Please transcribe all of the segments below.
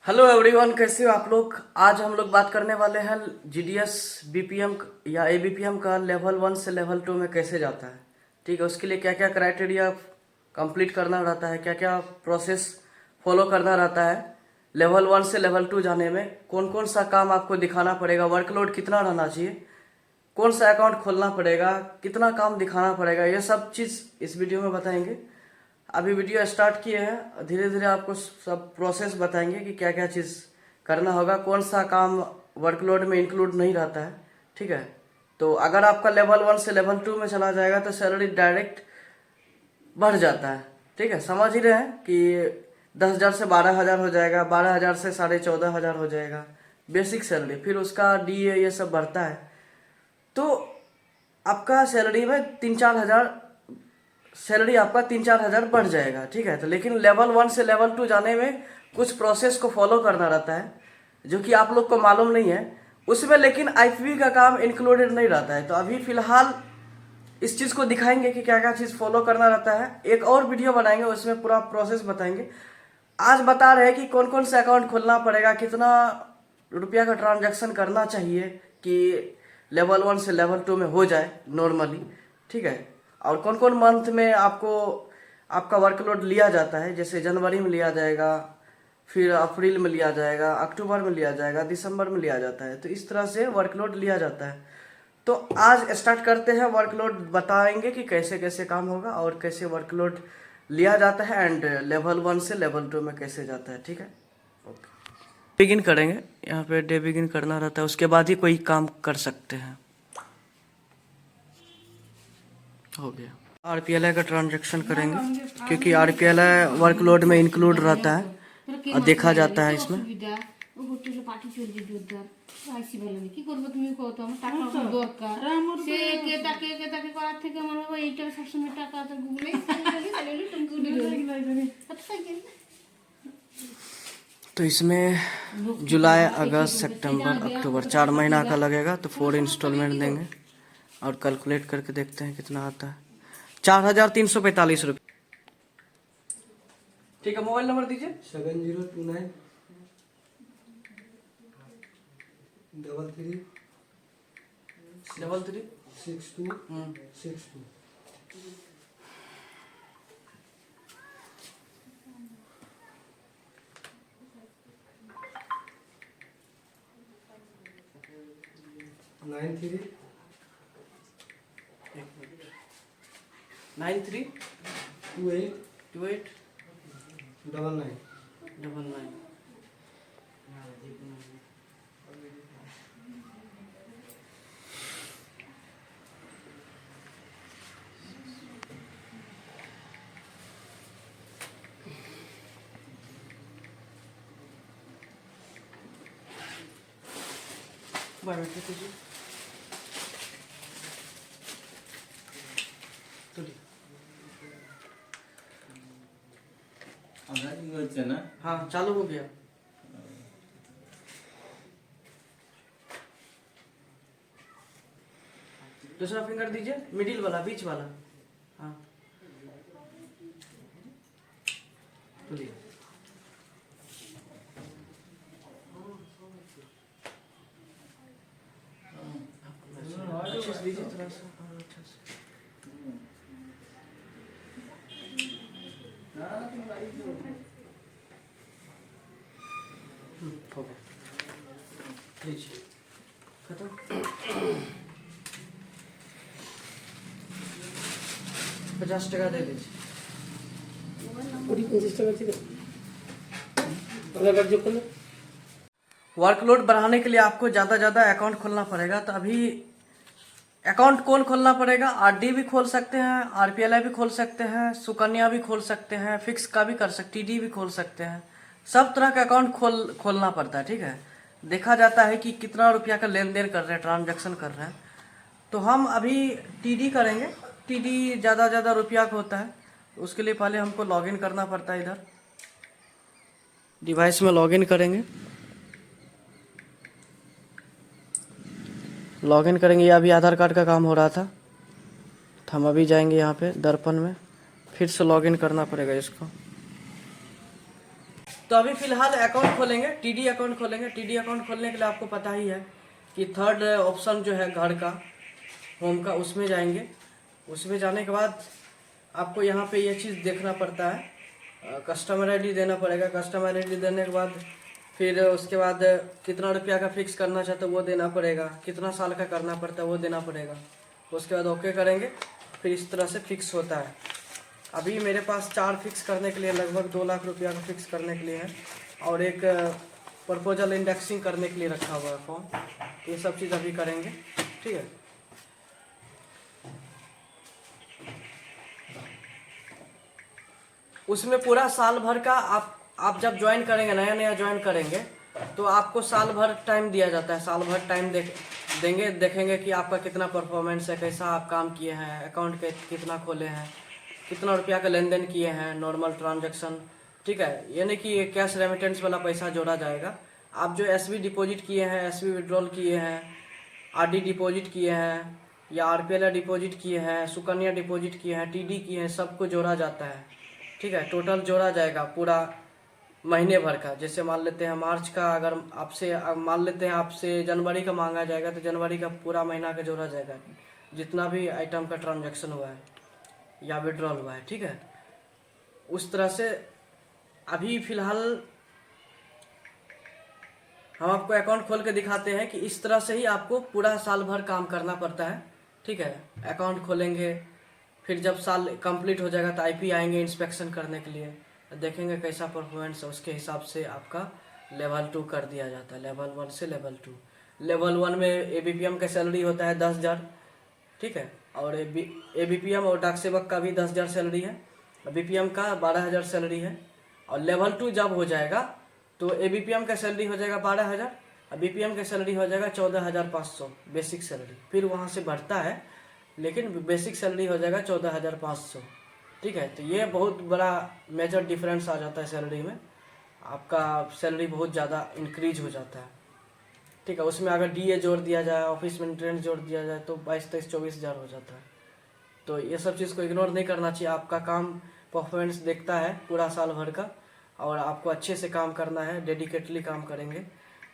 Hello everyone, कैसे हो आप लोग। आज हम लोग बात करने वाले हैं जीडीएस बीपीएम या एबीपीएम का लेवल 1 से लेवल 2 में कैसे जाता है। ठीक है, उसके लिए क्या क्या क्राइटेरिया कंप्लीट करना रहता है, क्या क्या प्रोसेस फॉलो करना रहता है। लेवल 1 से लेवल 2 जाने में कौन कौन सा काम आपको दिखाना पड़ेगा, वर्कलोड कितना रहना चाहिए, कौन सा अकाउंट खोलना पड़ेगा, कितना काम दिखाना पड़ेगा, ये सब चीज़ इस वीडियो में बताएंगे। अभी वीडियो स्टार्ट किए हैं, धीरे धीरे आपको सब प्रोसेस बताएंगे कि क्या क्या चीज़ करना होगा, कौन सा काम वर्कलोड में इंक्लूड नहीं रहता है। ठीक है, तो अगर आपका लेवल 1 से लेवल 2 में चला जाएगा तो सैलरी डायरेक्ट बढ़ जाता है। ठीक है, समझ ही रहे हैं कि 10,000 से 12,000 हो जाएगा, 12,000 से 14,500 हो जाएगा बेसिक सैलरी, फिर उसका डीए ये सब बढ़ता है तो आपका सैलरी में 3-4 हज़ार सैलरी आपका 3-4 हज़ार बढ़ जाएगा। ठीक है, तो लेकिन लेवल 1 से लेवल 2 जाने में कुछ प्रोसेस को फॉलो करना रहता है जो कि आप लोग को मालूम नहीं है उसमें, लेकिन आईपीवी का काम इंक्लूडेड नहीं रहता है। तो अभी फिलहाल इस चीज़ को दिखाएंगे कि क्या क्या चीज़ फॉलो करना रहता है। एक और वीडियो बनाएंगे, उसमें पूरा प्रोसेस बताएंगे। आज बता रहे हैं कि कौन कौन सा अकाउंट खोलना पड़ेगा, कितना रुपया का ट्रांजैक्शन करना चाहिए कि लेवल 1 से लेवल 2 में हो जाए नॉर्मली। ठीक है, और कौन कौन मंथ में आपको आपका वर्कलोड लिया जाता है, जैसे जनवरी में लिया जाएगा, फिर अप्रैल में लिया जाएगा, अक्टूबर में लिया जाएगा, दिसंबर में लिया जाता है। तो इस तरह से वर्कलोड लिया जाता है। तो आज स्टार्ट करते हैं, वर्कलोड बताएंगे कि कैसे कैसे काम होगा और कैसे वर्कलोड लिया जाता है एंड लेवल 1 से लेवल 2 में कैसे जाता है। ठीक है, ओके, बिगिन करेंगे। यहाँ पे डे बिगिन करना रहता है, उसके बाद ही कोई काम कर सकते हैं। हो गया, आरपीएलआई का ट्रांजैक्शन करेंगे क्योंकि आरपीएलआई वर्कलोड में इंक्लूड रहता है और देखा जाता है इसमें। तो इसमें जुलाई, अगस्त, सितंबर, अक्टूबर 4 महीना का लगेगा, तो 4 इंस्टॉलमेंट देंगे और कैलकुलेट करके देखते हैं कितना आता है। 4,345 रुपये। ठीक है, मोबाइल नंबर दीजिए। 7029 33 33 62 62। Nine three 93 28 28 99 99। बायोमेट्रिक कीजिए। हाँ, चालू हो गया। दूसरा फिंगर दीजिए, मिडिल वाला, बीच वाला। हाँ, खुलिए। अच्छे से दीजिए, थोड़ा सा और अच्छा से। हो गया, लीजिए, खत्म। 50 টাকা दे दीजिए। वर्कलोड बढ़ाने के लिए आपको ज़्यादा ज़्यादा अकाउंट खोलना पड़ेगा। तो अभी अकाउंट कौन खोलना पड़ेगा, आरडी भी खोल सकते हैं, आरपीएलआई भी खोल सकते हैं, सुकन्या भी खोल सकते हैं, फिक्स का भी कर सकते, टीडी भी खोल सकते हैं। सब तरह का अकाउंट खोलना पड़ता है। ठीक है, देखा जाता है कि कितना रुपया का लेन देन कर रहे हैं, ट्रांजैक्शन कर रहे हैं। तो हम अभी टीडी करेंगे। टीडी ज़्यादा रुपया का होता है, उसके लिए पहले हमको लॉगिन करना पड़ता है। इधर डिवाइस में लॉगिन करेंगे, लॉगिन करेंगे। या अभी आधार कार्ड का काम हो रहा था, तो हम अभी जाएंगे यहाँ पे दर्पण में, फिर से लॉगिन करना पड़ेगा इसको। तो अभी फिलहाल अकाउंट खोलेंगे, टीडी अकाउंट खोलेंगे। टीडी अकाउंट खोलने के लिए आपको पता ही है कि थर्ड ऑप्शन जो है घर का, होम का, उसमें जाएंगे। उसमें जाने के बाद आपको यहाँ पे ये चीज़ देखना पड़ता है, कस्टमर आईडी देना पड़ेगा। कस्टमर आईडी देने के बाद फिर उसके बाद कितना रुपया का फिक्स करना चाहते हो वो देना पड़ेगा, कितना साल का करना पड़ता है वो देना पड़ेगा। उसके बाद ओके करेंगे, फिर इस तरह से फिक्स होता है। अभी मेरे पास 4 फिक्स करने के लिए लगभग 2 लाख रुपया का फिक्स करने के लिए है, और एक प्रपोजल इंडेक्सिंग करने के लिए रखा हुआ है फॉर्म। ये सब चीज़ अभी करेंगे, ठीक है। उसमें पूरा साल भर का आप जब ज्वाइन करेंगे, नया नया ज्वाइन करेंगे, तो आपको साल भर टाइम दिया जाता है। साल भर टाइम देंगे, देखेंगे कि आपका कितना परफॉर्मेंस है, कैसा आप काम किए हैं, अकाउंट के कितना खोले हैं, कितना रुपया का लेन देन किए हैं, नॉर्मल ट्रांजैक्शन, ठीक है। यानी कि कैश रेमिटेंस वाला पैसा जोड़ा जाएगा। आप जो एसबी डिपॉजिट किए हैं, एसबी विड्रॉल किए हैं, आरडी डिपॉजिट किए हैं, या आरपीएल डिपॉजिट किए हैं, सुकन्या डिपॉजिट किए हैं, टीडी किए हैं, सबको जोड़ा जाता है, ठीक है। टोटल जोड़ा जाएगा पूरा महीने भर का। जैसे मान लेते हैं मार्च का, अगर आपसे मान लेते हैं आपसे जनवरी का मांगा जाएगा, तो जनवरी का पूरा महीना का जोड़ा जाएगा, जितना भी आइटम का ट्रांजैक्शन हुआ है या विड्रॉल हुआ है, ठीक है। उस तरह से अभी फिलहाल हम आपको अकाउंट खोल के दिखाते हैं कि इस तरह से ही आपको पूरा साल भर काम करना पड़ता है, ठीक है। अकाउंट खोलेंगे, फिर जब साल कंप्लीट हो जाएगा तो आईपी आएंगे इंस्पेक्शन करने के लिए, देखेंगे कैसा परफॉर्मेंस है, उसके हिसाब से आपका लेवल 2 कर दिया जाता है, लेवल 1 से लेवल 2। लेवल 1 में एबीपीएम का सैलरी होता है 10,000, ठीक है, और एबीपीएम और डाक सेवक का भी 10,000 सैलरी है, बीपीएम का 12,000 सैलरी है। और लेवल 2 जब हो जाएगा तो एबीपीएम का सैलरी हो जाएगा 12,000, और बीपीएम का सैलरी हो जाएगा 14,500 बेसिक सैलरी। फिर वहाँ से बढ़ता है, लेकिन बेसिक सैलरी हो जाएगा 14,500, ठीक है। तो ये बहुत बड़ा मेजर डिफरेंस आ जाता है सैलरी में, आपका सैलरी बहुत ज़्यादा इंक्रीज हो जाता है, ठीक है। उसमें अगर डीए जोड़ दिया जाए, ऑफिस मेंटेनेंस जोड़ दिया जाए, तो 22, 23, 24,000 हो जाता है। तो ये सब चीज़ को इग्नोर नहीं करना चाहिए। आपका काम परफॉर्मेंस देखता है पूरा साल भर का, और आपको अच्छे से काम करना है, डेडिकेटली काम करेंगे।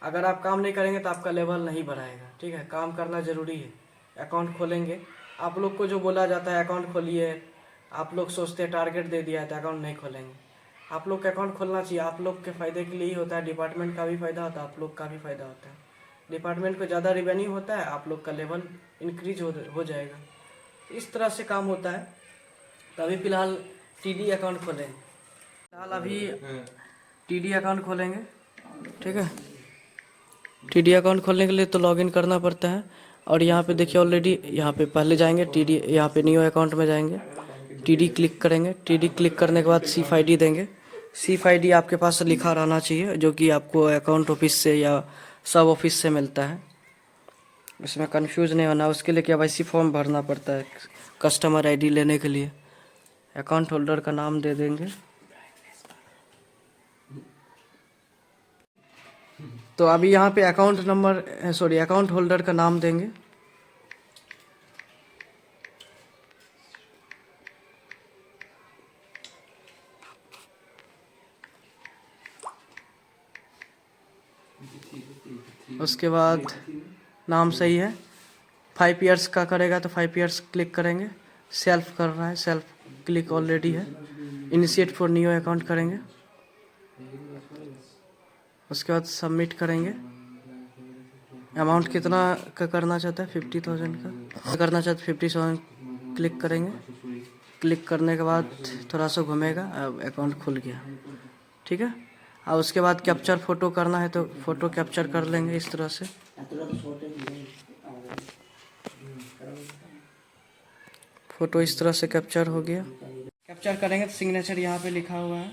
अगर आप काम नहीं करेंगे तो आपका लेवल नहीं बढ़ाएगा, ठीक है। काम करना ज़रूरी है। अकाउंट खोलेंगे, आप लोग को जो बोला जाता है अकाउंट खोलिए, आप लोग सोचते हैं टारगेट दे दिया है तो अकाउंट नहीं खोलेंगे। आप लोग का अकाउंट खोलना चाहिए, आप लोग के फ़ायदे के लिए ही होता है। डिपार्टमेंट का भी फ़ायदा होता है, आप लोग का भी फ़ायदा होता है। डिपार्टमेंट को ज़्यादा रेवेन्यू होता है, आप लोग का लेवल इंक्रीज हो जाएगा। इस तरह से काम होता है। तो अभी फ़िलहाल टीडी अकाउंट खोलेंगे, फिलहाल अभी टीडी अकाउंट खोलेंगे, ठीक है। टीडी अकाउंट खोलने के लिए तो लॉगिन करना पड़ता है, और यहाँ पे देखिए ऑलरेडी यहाँ पे पहले जाएंगे टीडी, यहाँ पे न्यू अकाउंट में जाएंगे, टीडी क्लिक करेंगे। टीडी क्लिक करने के बाद सीफ आईडी देंगे। सीफ आईडी आपके पास लिखा रहना चाहिए, जो कि आपको अकाउंट ऑफिस से या सब ऑफिस से मिलता है। इसमें कंफ्यूज नहीं होना। उसके लिए केवाईसी फॉर्म भरना पड़ता है कस्टमर आईडी लेने के लिए। अकाउंट होल्डर का नाम दे देंगे। तो अभी यहाँ पे अकाउंट होल्डर का नाम देंगे। उसके बाद नाम सही है, 5 ईयर्स का करेगा तो 5 ईयर्स क्लिक करेंगे। सेल्फ कर रहा है, सेल्फ क्लिक ऑलरेडी है। इनिशिएट फॉर न्यू अकाउंट करेंगे। उसके बाद सबमिट करेंगे। अमाउंट कितना का करना चाहता है, 50,000 का करना चाहता है, 50,000 क्लिक करेंगे। क्लिक करने के बाद थोड़ा सा घूमेगा, अब अकाउंट खुल गया, ठीक है। और उसके बाद कैप्चर फ़ोटो करना है तो फ़ोटो कैप्चर कर लेंगे इस तरह से। फ़ोटो इस तरह से कैप्चर हो गया। कैप्चर करेंगे तो सिग्नेचर यहाँ पे लिखा हुआ है,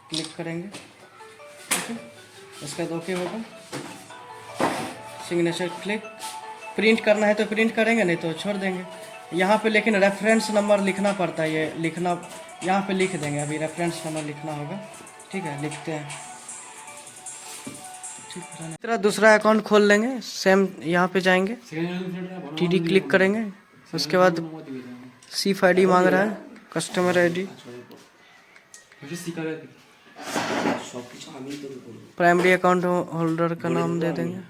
क्लिक करेंगे, ठीक है। उसके बाद ओके होगा, सिग्नेचर क्लिक। प्रिंट करना है तो प्रिंट करेंगे, नहीं तो छोड़ देंगे यहाँ पे। लेकिन रेफरेंस नंबर लिखना पड़ता है, ये लिखना यहाँ पे लिख देंगे। अभी रेफरेंस नंबर लिखना होगा, ठीक है, लिखते हैं। ठीक है, इस तरह दूसरा अकाउंट खोल लेंगे। सेम यहाँ पे जाएंगे, टीडी क्लिक करेंगे। उसके बाद सीफ आईडी मांग रहा है, कस्टमर आईडी। সব কিছু আমি তোকে করবো। प्राइमरी अकाउंट होल्डर का नाम दे देंगे।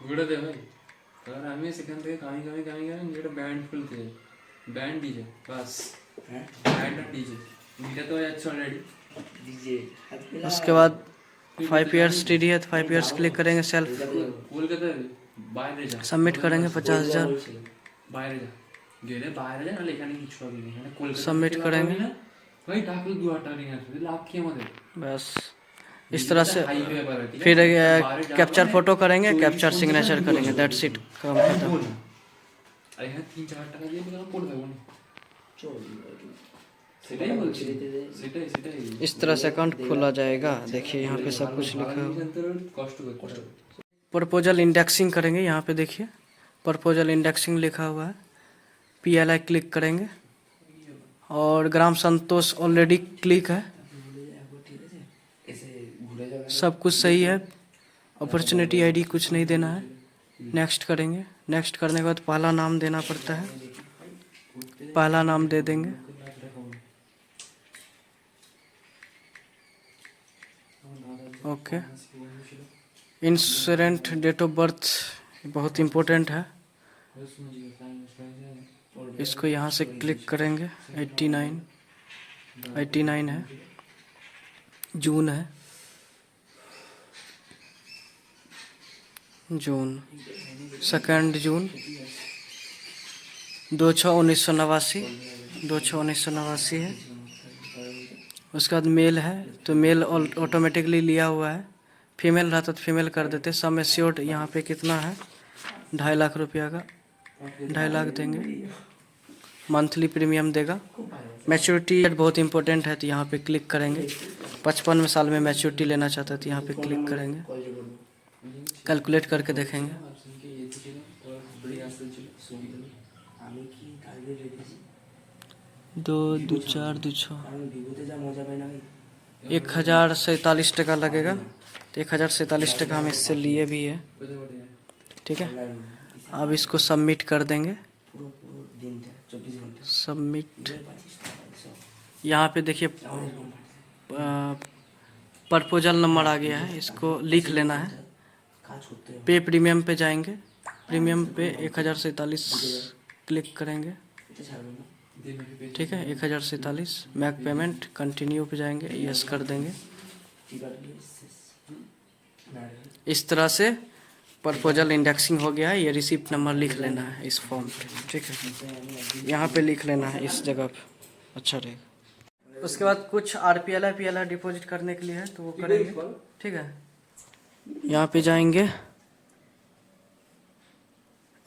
ভিডিও দে ভাই কারণ আমি সেখান থেকে কামি নিজেটা ব্যান্ড খুলতে যাই ব্যান্ড ডিজে বাস হ্যাঁ ব্যান্ড আর ডিজে দুইটা তো হয়ে যাচ্ছে অলরেডি ডিজে হাত মেলা। उसके बाद 5 इयर्स टीडी है तो 5 इयर्स क्लिक करेंगे सेल्फ কলকাতায় বাইরে যা सबमिट करेंगे 50,000 বাইরে যা গেলে বাইরে যা নাহলে এখানে কিছু হবে না এখানে কলকাতা Submit থেকে करेंगे। না ভাই টাকা 2,000 টাকা নিয়ে আসবে লাভ কি আমাদের बस इस तरह से हाईवे पर है, ठीक है? फिर बाहर जाओ कैप्चर ना, फोटो करेंगे 24 कैप्चर घंटे सिग्नेचर में करेंगे बोल। दैट्स इट काम আমি खत्म। বলবো। আর এখানে 3-4 টাকা দিয়ে আমি পড়ে দেবো না চল সেটাই বলছি সেটাই इस तरह से अकाउंट खोला जाएगा। देखिए यहाँ पे सब कुछ लिखा हुआ है। কষ্ট করতে হবে प्रपोजल इंडेक्सिंग करेंगे, यहाँ पे देखिए प्रपोजल इंडेक्सिंग लिखा हुआ है। PLI क्लिक करेंगे और ग्राम संतोष ऑलरेडी क्लिक है, ঠিক আছে এসে ঘুরে যাবে। सब कुछ सही है। अपॉर्चुनिटी आईडी कुछ नहीं देना है। नेक्स्ट करेंगे। नेक्स्ट करने के बाद पहला नाम देना पड़ता है, पहला नाम दे देंगे। ओके। इंश्योरेंट डेट ऑफ बर्थ बहुत इम्पोर्टेंट है, इसको यहाँ से क्लिक करेंगे। 89 है, जून है, जून 2 जून 2/6/1989 2/6/1989 है। उसके बाद मेल है तो मेल ऑटोमेटिकली लिया हुआ है। फीमेल रहता तो फीमेल कर देते। सम एश्योर्ड यहाँ पे कितना है 2.5 लाख रुपया का, 2.5 लाख देंगे। मंथली प्रीमियम देगा। मैच्योरिटी बहुत इंपॉर्टेंट है तो यहाँ पे क्लिक करेंगे। 55 साल में मैच्योरिटी लेना चाहता है तो यहाँ पे क्लिक करेंगे। कैलकुलेट करके देखेंगे। আমি কি টার্গেট রেখেছি 2 2 4 2 6 কারণ ভিভোতে যা মজা পাই না ভাই 1047 टका लगेगा। तो 1047 टका हम इससे लिए भी है, ठीक है। अब इसको सबमिट कर देंगे। পুরো পুরো দিনটা 24 ঘন্টা सबमिट। 25 টাকা সব यहाँ पे देखिए प्रपोजल नंबर आ गया है, इसको लिख लेना है। কাজ करते হবে। पे प्रीमियम पे जाएंगे। प्रीमियम पे 1047 क्लिक करेंगे, এটা ছাড়বে না ठीक है। 1047 मैक पेमेंट कंटिन्यू पे जाएंगे, यस कर देंगे। টিপারলি শেষ না রে इस तरह से प्रपोजल इंडेक्सिंग हो गया है। ये रिसिप्ट नंबर लिख लेना है इस फॉर्म पे, ठीक है। यहाँ पे लिख लेना है इस जगह पे, अच्छा रहेगा। उसके बाद कुछ RPLI PLI डिपॉजिट करने के लिए है तो वो करेंगे, ठीक है। यहाँ पे जाएंगे,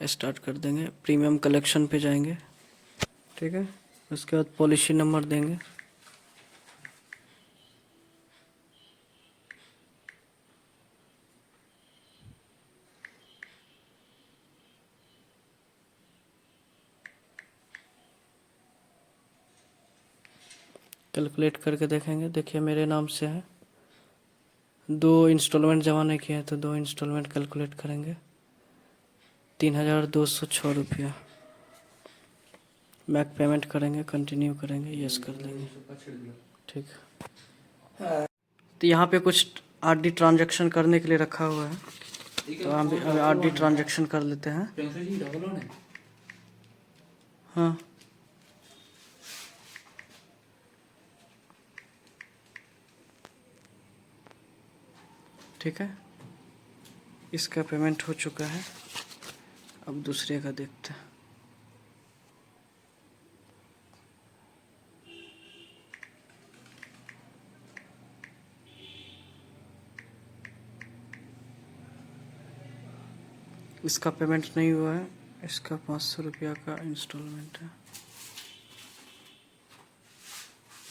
स्टार्ट कर देंगे। प्रीमियम कलेक्शन पे जाएंगे, ठीक है। उसके बाद पॉलिसी नंबर देंगे। कैलकुलेट करके देखेंगे। देखिए मेरे नाम से है, 2 इंस्टॉलमेंट जमा नहीं किया है तो 2 इंस्टॉलमेंट कैलकुलेट करेंगे। 3,206 रुपया। बैक पेमेंट करेंगे, कंटिन्यू करेंगे, यस कर देंगे, ठीक। तो यहाँ पे कुछ RD ट्रांजैक्शन करने के लिए रखा हुआ है तो हम भी RD ट्रांजैक्शन कर लेते हैं। टेंशन जी डबल ऑन है हाँ, ठीक है। इसका पेमेंट हो चुका है। अब दूसरे का देखते हैं। इसका पेमेंट नहीं हुआ है, इसका 500 रुपया का इंस्टॉलमेंट है।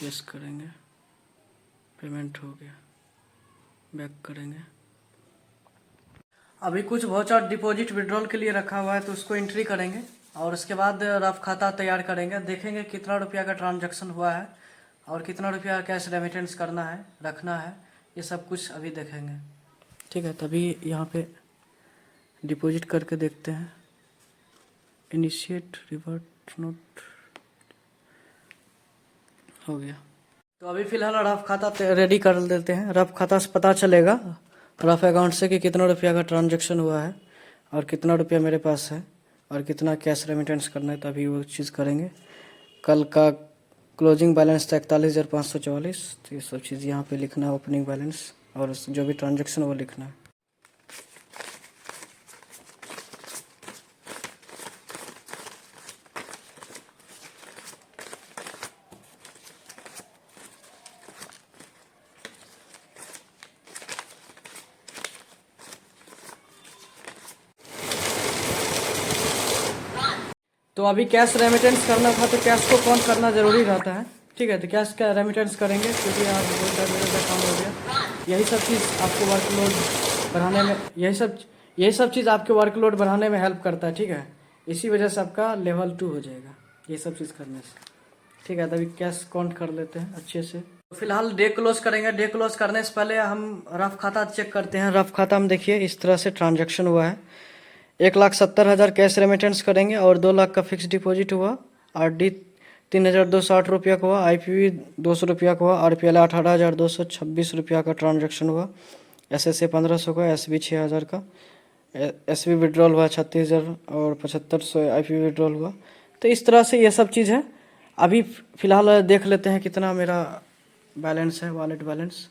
यस करेंगे, पेमेंट हो गया, बैक करेंगे। अभी कुछ वाउचर डिपॉजिट विड्रॉल के लिए रखा हुआ है तो उसको एंट्री करेंगे और उसके बाद रफ खाता तैयार करेंगे। देखेंगे कितना रुपया का ट्रांजैक्शन हुआ है और कितना रुपया कैश रेमिटेंस करना है, रखना है, ये सब कुछ अभी देखेंगे, ठीक है। तभी यहाँ पे डिपॉजिट करके देखते हैं। इनिशिएट रिवर्ट नोट हो गया। तो अभी फ़िलहाल रफ खाता रेडी कर देते हैं। रफ खाता से पता चलेगा रफ अकाउंट से कि कितना रुपया का ट्रांजैक्शन हुआ है और कितना रुपया मेरे पास है और कितना कैश रेमिटेंस करना है, तो अभी वो चीज़ करेंगे। कल का क्लोजिंग बैलेंस था 41,544, तो ये सब चीज़ यहाँ पे लिखना है, ओपनिंग बैलेंस और जो भी ट्रांजैक्शन वो लिखना है। तो अभी कैश रेमिटेंस करना था, तो कैश को काउंट करना ज़रूरी रहता है, ठीक है। तो कैश का रेमिटेंस करेंगे क्योंकि आप काम हो गया। यही सब चीज़ आपको वर्कलोड बढ़ाने में यही सब चीज़ आपके वर्कलोड बढ़ाने में हेल्प करता है, ठीक है। इसी वजह से आपका लेवल 2 हो जाएगा ये सब चीज़ करने से, ठीक है। तभी कैश काउंट कर लेते हैं अच्छे से। फिलहाल डे क्लोज करेंगे। डे क्लोज करने से पहले हम रफ खाता चेक करते हैं। रफ खाता में देखिए इस तरह से ट्रांजैक्शन हुआ है। 1,70,000 कैश रेमिटेंस करेंगे और 2 लाख का फिक्स डिपॉजिट हुआ। RD 3,260 रुपया का हुआ। IPV 200 रुपया का हुआ। RPL 18,226 रुपया का ट्रांजैक्शन हुआ। SSA 1,500 का, SB 6,000 का, SB विड्रॉल हुआ 36,000 और 7,500 IPV विड्रॉल हुआ। तो इस तरह से ये सब चीज़ है। अभी फ़िलहाल देख लेते हैं कितना मेरा बैलेंस है, वॉलेट बैलेंस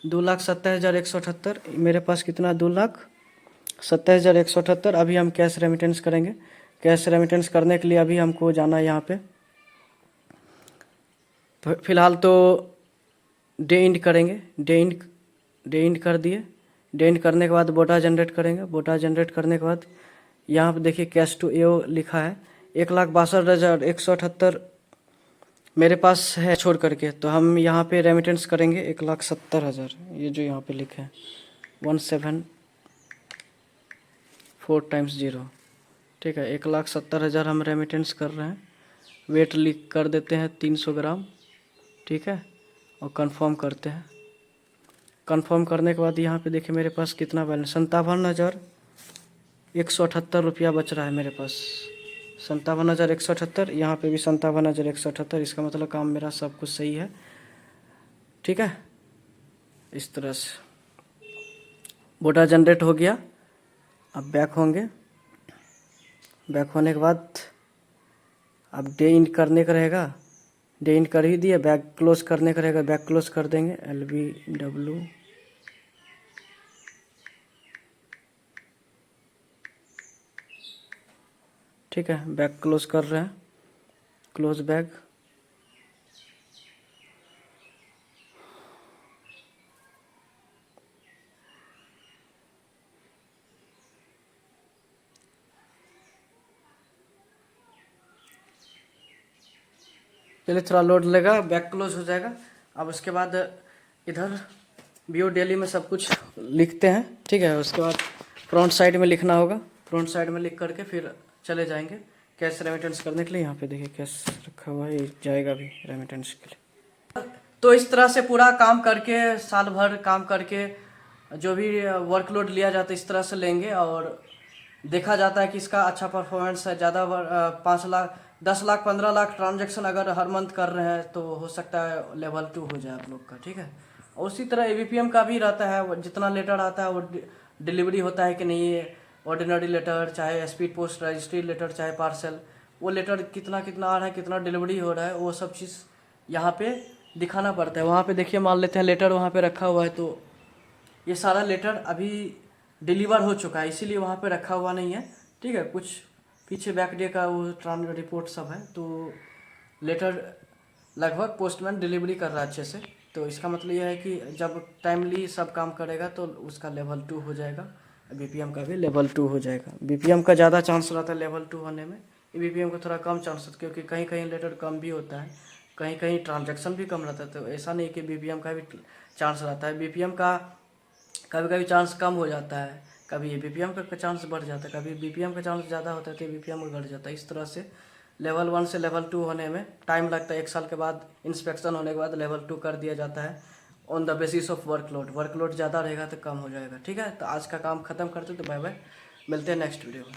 2,27,178। मेरे पास कितना 2,27,178। अभी हम कैश रेमिटेंस करेंगे। कैश रेमिटेंस करने के लिए अभी हमको जाना है यहाँ पे। फ़िलहाल तो डे इंड करेंगे। डे इंड कर दिए। डे इंड करने के बाद बोटा जनरेट करेंगे। बोटा जनरेट करने के बाद यहाँ पे देखिए कैश टू एओ लिखा है। 1,62,178 मेरे पास है छोड़ करके, तो हम यहाँ पे रेमिटेंस करेंगे 1,70,000। ये जो यहाँ पे लिखे हैं 174 टाइम्स 0, ठीक है। 1,70,000 हम रेमिटेंस कर रहे हैं। वेट लिख कर देते हैं 300 ग्राम, ठीक है, और कंफर्म करते हैं। कंफर्म करने के बाद यहाँ पे देखिए मेरे पास कितना बैलेंस 57,178 रुपया बच रहा है मेरे पास। 57,178। यहाँ पे भी 57,178। इसका मतलब काम मेरा सब कुछ सही है, ठीक है। इस तरह से बोटा जनरेट हो गया। अब बैक होंगे। बैक होने के बाद अब डे इंड करने का रहेगा। डे इंड कर ही दिए। बैक क्लोज करने का रहेगा। बैक क्लोज कर देंगे LBW, ठीक है। बैक क्लोज कर रहे हैं। Close back. चलिए थोड़ा लोड लेगा, बैक क्लोज हो जाएगा। अब उसके बाद इधर बीओ डेली में सब कुछ लिखते हैं, ठीक है। उसके बाद फ्रंट साइड में लिखना होगा। फ्रंट साइड में लिख करके फिर चले जाएंगे कैश रेमिटेंस करने के लिए। यहाँ पे देखिए कैश रखा हुआ है, ये जाएगा भी रेमिटेंस के लिए। तो इस तरह से पूरा काम करके, साल भर काम करके जो भी वर्कलोड लिया जाता है इस तरह से लेंगे और देखा जाता है कि इसका अच्छा परफॉर्मेंस है। ज़्यादा 5 लाख 10 लाख 15 लाख ट्रांजैक्शन अगर हर मंथ कर रहे हैं तो हो सकता है लेवल 2 हो जाए आप लोग का, ठीक है। और उसी तरह ABPM का भी रहता है। जितना लेटर आता है वो डिलीवरी होता है कि नहीं, ऑर्डिनरी लेटर चाहे स्पीड पोस्ट रजिस्ट्री लेटर चाहे पार्सल, वो लेटर कितना कितना आ रहा है, कितना डिलीवरी हो रहा है, वो सब चीज़ यहाँ पे दिखाना पड़ता है। वहाँ पे देखिए मान लेते हैं लेटर वहाँ पे रखा हुआ है, तो ये सारा लेटर अभी डिलीवर हो चुका है, इसीलिए वहाँ पे रखा हुआ नहीं है, ठीक है। कुछ पीछे बैक डे का वो ट्रांस रिपोर्ट सब है, तो लेटर लगभग पोस्टमैन डिलीवरी कर रहा है अच्छे से। तो इसका मतलब यह है कि जब टाइमली सब काम करेगा तो उसका लेवल 2 हो जाएगा। BPM का भी लेवल 2 हो जाएगा। BPM का ज़्यादा चांस रहता है लेवल 2 होने में, BPM का थोड़ा कम चांस, क्योंकि कहीं कहीं लेटर कम भी होता है, कहीं कहीं ट्रांजैक्शन भी कम रहता है। तो ऐसा नहीं कि BPM का भी चांस रहता है। BPM का कभी कभी चांस कम हो जाता है, कभी BPM का चांस बढ़ जाता है, कभी BPM का चांस ज़्यादा होता है तो BPM का घट जाता है। इस तरह से लेवल 1 से लेवल 2 होने में टाइम लगता है। 1 साल के बाद इंस्पेक्शन होने के बाद लेवल 2 कर दिया जाता है on the basis of workload. Workload ज़्यादा रहेगा तो कम हो जाएगा, ठीक है। तो आज का काम ख़त्म करते तो बाय बाय, मिलते हैं नेक्स्ट वीडियो में।